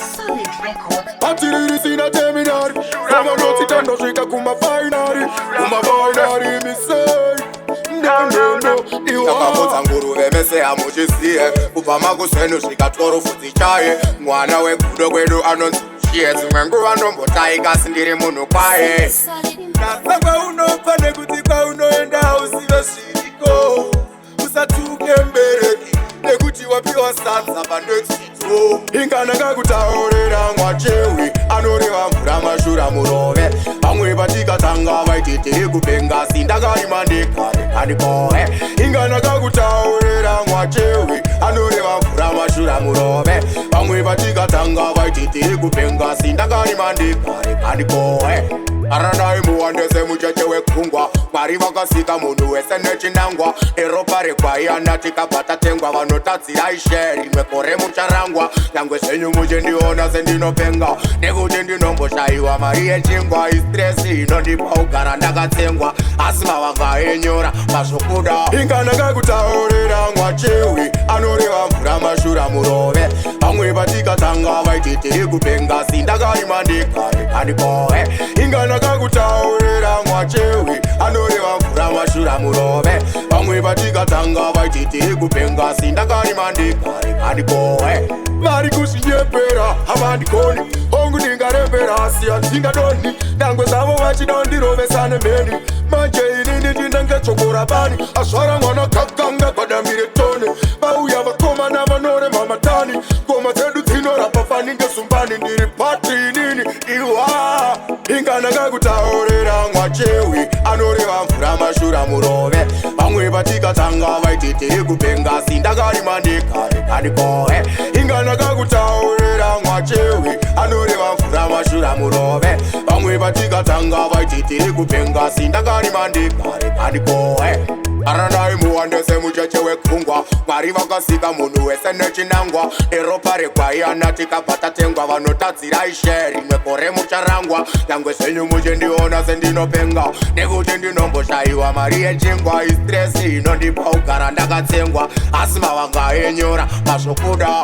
Solid record. Atiriri sina terminari Kama noti tendo shika kuma finari mi say No Yakabota nguruve mese amuchisie Kupa makusenu shika toro futi chaye Mwana we kudo kwedu anonzi Zimwe nguva ndombotaika sindiri munhu kwaye Nasakwa unopa nekuti kwa unoenda usive sviriko Usatuke mbereki nekuti wapiwa sadza pandexito Ingana kakutaurira mwachewi anoreva mvura mashura murove Vamwe vatikatanga vaiti tiri kupenga sindakarima ndikandikohe Ingana kakutaurira mwachewi anoreva mvura mashura murove Vamwe vatikatanga vaiti tiri kupenga sindakarima ndikandikohe Aradai muwandese mucheche wekungwa Mwari vakasika munhu wese nechinangwa Eropa rekwaiana tikabata tengwa Vanotadzira isheri mwekore mucharangwa Nyangwe zvenyu muchendiona sendinopenga Nekuti ndinomboshayiwa mari yechingwa Istresi inondipa kugara ndakatsengwa Asi mavanga enyora mazvokuda Ingana kakutaurira mwachewi anoreva mvura mashura murove Vamwe vatikatanga vaiti tiri kupenga sindakarima ndikandikohe Ingana kakutaurira mwachewi anoreva mvura mashura murove Vamwe vatikatanga vaiti tiri kupenga sindakarima ndikandikohe Vari kushinyepera havandikoni Hongu ndingarembera asi handingadoni Nyangwe zavo vachidondirovesa nemheni Manje ini ndinengechokora bani Asvara mwana kakanga kwadamire tone Vauya vakomana vanorema matani Ngoma dzedu dzinorapa fani ngezumbani Ndiri pati inini iwa Ingana kakutaurira mwachewi anoreva mvura mashura murove Vamwe vatikatanga vaiti tiri kupenga sindakarima ndikandikohe Ingana kakutaurira mwachewi anoreva mvura mashura murove Vamwe vatikatanga vaiti tiri kupenga sindakarima ndikandikohe Aradai muwandese mucheche wekungwa Mwari vakasika munhu wese nechinangwa Eropa rekwaiana tikabata tengwa Vanotadzira isheri mwekore mucharangwa Nyangwe zvenyu muchendiona sendinopenga Nekuti ndinomboshayiwa mari yechingwa Istresi inondipa kugara ndakatsengwa Asi mavanga enyora mazvokuda